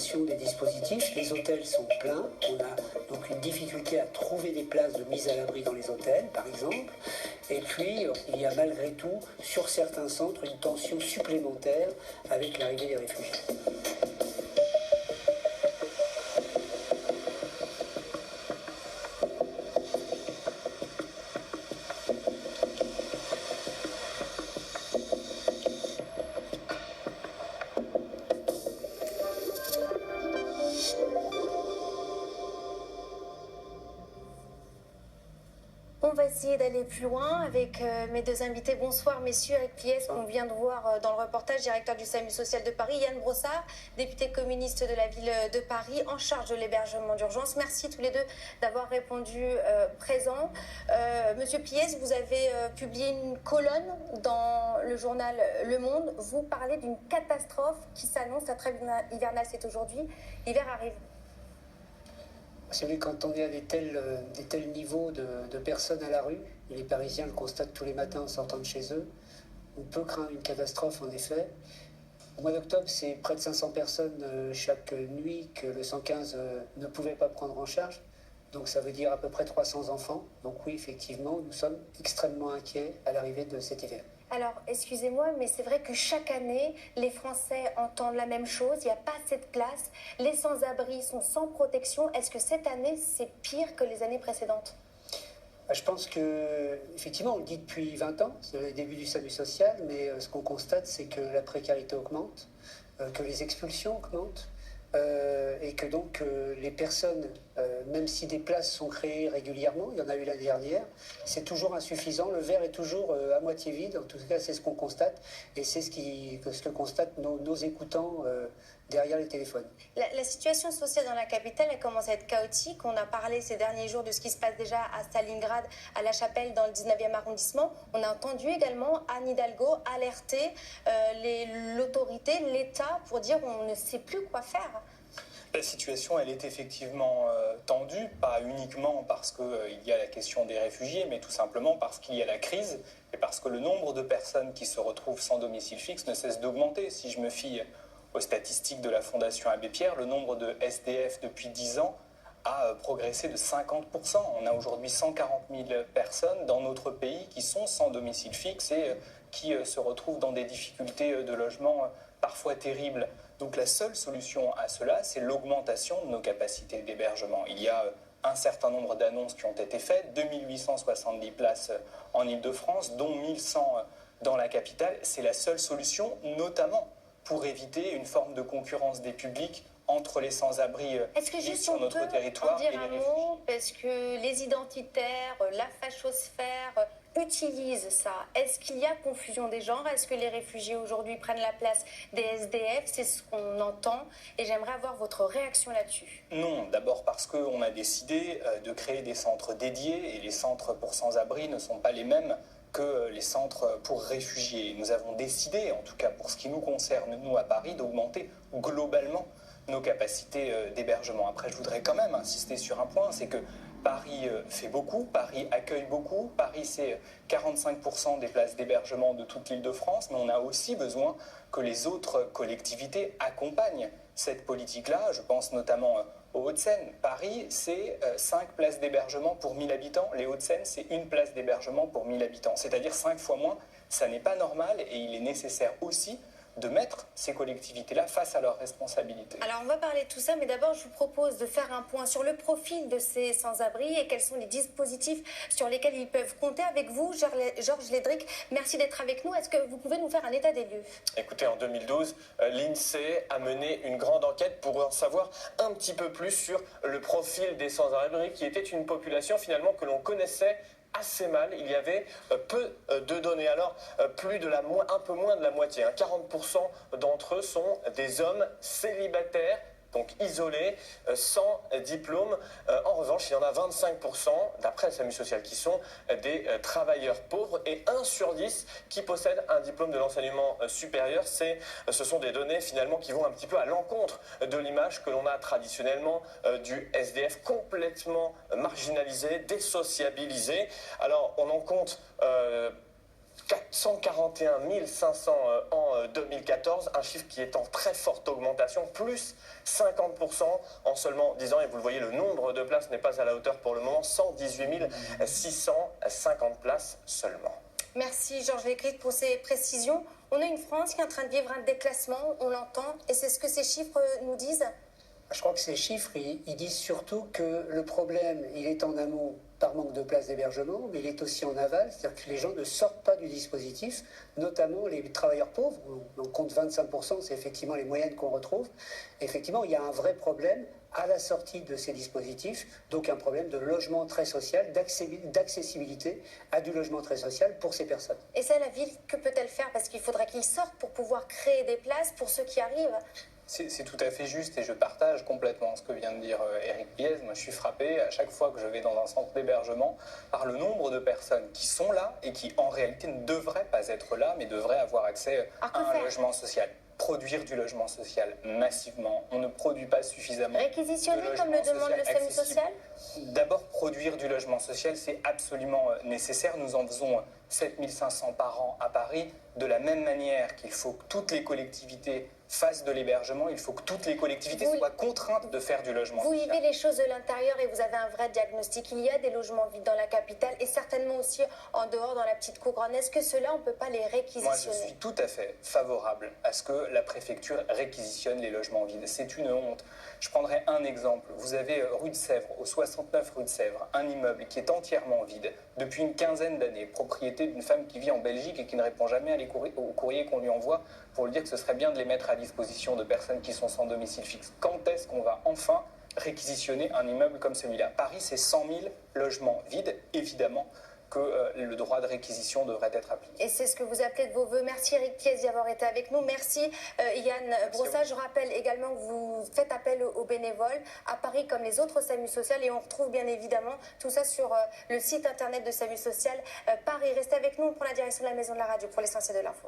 l'intégration des dispositifs. Les hôtels sont pleins. On a donc une difficulté à trouver des places de mise à l'abri dans les hôtels, par exemple. Et puis, il y a malgré tout, sur certains centres, une tension supplémentaire avec l'arrivée des réfugiés. On va essayer d'aller plus loin avec mes deux invités. Bonsoir messieurs, Eric Piès, qu'on vient de voir dans le reportage, directeur du SAMU social de Paris, Yann Brossard, député communiste de la ville de Paris, en charge de l'hébergement d'urgence. Merci tous les deux d'avoir répondu présent. Monsieur Piès, vous avez publié une colonne dans le journal Le Monde. Vous parlez d'une catastrophe qui s'annonce. La trêve hivernale, c'est aujourd'hui. L'hiver arrive. Vous savez, quand on est à des tels niveaux de personnes à la rue, et les Parisiens le constatent tous les matins en sortant de chez eux, on peut craindre une catastrophe en effet. Au mois d'octobre, c'est près de 500 personnes chaque nuit que le 115 ne pouvait pas prendre en charge. Donc ça veut dire à peu près 300 enfants. Donc oui, effectivement, nous sommes extrêmement inquiets à l'arrivée de cet hiver. Alors, excusez-moi, mais c'est vrai que chaque année, les Français entendent la même chose. Il n'y a pas assez de place. Les sans-abri sont sans protection. Est-ce que cette année, c'est pire que les années précédentes ? Je pense que, effectivement, on le dit depuis 20 ans, c'est le début du SAMU social, mais ce qu'on constate, c'est que la précarité augmente, que les expulsions augmentent, et que donc les personnes, même si des places sont créées régulièrement, il y en a eu l'année dernière, c'est toujours insuffisant, le verre est toujours à moitié vide, en tout cas c'est ce qu'on constate, et c'est ce que constatent nos écoutants derrière les téléphones. La situation sociale dans la capitale, elle commence à être chaotique. On a parlé ces derniers jours de ce qui se passe déjà à Stalingrad, à La Chapelle, dans le 19e arrondissement. On a entendu également Anne Hidalgo alerter l'autorité, l'État, pour dire on ne sait plus quoi faire. La situation, elle est effectivement tendue, pas uniquement parce qu'il y a la question des réfugiés, mais tout simplement parce qu'il y a la crise et parce que le nombre de personnes qui se retrouvent sans domicile fixe ne cesse d'augmenter. Si je me fie aux statistiques de la Fondation Abbé Pierre, le nombre de SDF depuis 10 ans a progressé de 50%. On a aujourd'hui 140 000 personnes dans notre pays qui sont sans domicile fixe et qui se retrouvent dans des difficultés de logement parfois terribles. Donc la seule solution à cela, c'est l'augmentation de nos capacités d'hébergement. Il y a un certain nombre d'annonces qui ont été faites, 2870 places en Île-de-France, dont 1100 dans la capitale. C'est la seule solution, notamment pour éviter une forme de concurrence des publics entre les sans-abri sur notre territoire et les réfugiés. Parce que les identitaires, la fachosphère utilisent ça. Est-ce qu'il y a confusion des genres? Est-ce que les réfugiés aujourd'hui prennent la place des SDF? C'est ce qu'on entend et j'aimerais avoir votre réaction là-dessus. Non, d'abord parce qu'on a décidé de créer des centres dédiés et les centres pour sans-abri ne sont pas les mêmes que les centres pour réfugiés. Nous avons décidé, en tout cas pour ce qui nous concerne, nous à Paris, d'augmenter globalement nos capacités d'hébergement. Après, je voudrais quand même insister sur un point, c'est que Paris fait beaucoup, Paris accueille beaucoup, Paris c'est 45% des places d'hébergement de toute l'Île-de-France, mais on a aussi besoin que les autres collectivités accompagnent cette politique-là. Je pense notamment aux Hauts-de-Seine. Paris, c'est 5 places d'hébergement pour 1000 habitants. Les Hauts-de-Seine, c'est 1 place d'hébergement pour 1000 habitants. C'est-à-dire 5 fois moins. Ça n'est pas normal et il est nécessaire aussi de mettre ces collectivités-là face à leurs responsabilités. Alors on va parler de tout ça, mais d'abord je vous propose de faire un point sur le profil de ces sans-abri et quels sont les dispositifs sur lesquels ils peuvent compter. Avec vous, Georges Lédric, merci d'être avec nous. Est-ce que vous pouvez nous faire un état des lieux? Écoutez, en 2012, l'INSEE a mené une grande enquête pour en savoir un petit peu plus sur le profil des sans-abri, qui était une population finalement que l'on connaissait assez mal. Il y avait peu de données. Alors, un peu moins de la moitié, 40% d'entre eux sont des hommes célibataires, donc isolés, sans diplôme. En revanche, il y en a 25%, d'après le SAMU social, qui sont des travailleurs pauvres et 1 sur 10 qui possèdent un diplôme de l'enseignement supérieur. Ce sont des données finalement qui vont un petit peu à l'encontre de l'image que l'on a traditionnellement du SDF complètement marginalisé, désociabilisé. Alors, on en compte 141 500 en 2014, un chiffre qui est en très forte augmentation, plus 50% en seulement 10 ans. Et vous le voyez, le nombre de places n'est pas à la hauteur pour le moment, 118 650 places seulement. Merci Georges Lécrite pour ces précisions. On a une France qui est en train de vivre un déclassement, on l'entend, et c'est ce que ces chiffres nous disent? Je crois que ces chiffres, ils disent surtout que le problème, il est en amont par manque de places d'hébergement, mais il est aussi en aval, c'est-à-dire que les gens ne sortent pas du dispositif, notamment les travailleurs pauvres, on compte 25%, c'est effectivement les moyennes qu'on retrouve. Effectivement, il y a un vrai problème à la sortie de ces dispositifs, donc un problème de logement très social, d'accessibilité à du logement très social pour ces personnes. Et ça, la ville, que peut-elle faire? Parce qu'il faudrait qu'ils sortent pour pouvoir créer des places pour ceux qui arrivent. C'est tout à fait juste et je partage complètement ce que vient de dire Éric Piez. Moi, je suis frappé à chaque fois que je vais dans un centre d'hébergement par le nombre de personnes qui sont là et qui, en réalité, ne devraient pas être là, mais devraient avoir accès à un logement social. Produire du logement social massivement. On ne produit pas suffisamment. Réquisitionner comme le demande le SAMU social? D'abord, produire du logement social, c'est absolument nécessaire. Nous en faisons 7500 par an à Paris. De la même manière qu'il faut que toutes les collectivités fassent de l'hébergement, il faut que toutes les collectivités soient contraintes de faire du logement social. Vous vivez les choses de l'intérieur et vous avez un vrai diagnostic. Il y a des logements vides dans la capitale et certainement aussi en dehors dans la petite couronne. Est-ce que cela, on ne peut pas les réquisitionner? Moi, je suis tout à fait favorable à ce que la préfecture réquisitionne les logements vides. C'est une honte. Je prendrai un exemple. Vous avez rue de Sèvres, au 69 rue de Sèvres, un immeuble qui est entièrement vide depuis une quinzaine d'années, propriété d'une femme qui vit en Belgique et qui ne répond jamais aux courriers qu'on lui envoie pour lui dire que ce serait bien de les mettre à disposition de personnes qui sont sans domicile fixe. Quand est-ce qu'on va enfin réquisitionner un immeuble comme celui-là? Paris, c'est 100 000 logements vides, évidemment que le droit de réquisition devrait être appliqué. Et c'est ce que vous appelez de vos voeux. Merci Éric Piez d'y avoir été avec nous. Merci Yann Brossat. Je rappelle également que vous faites appel aux bénévoles à Paris comme les autres SAMU social et on retrouve bien évidemment tout ça sur le site internet de SAMU social Paris. Restez avec nous pour la direction de la Maison de la Radio pour l'essentiel de l'info.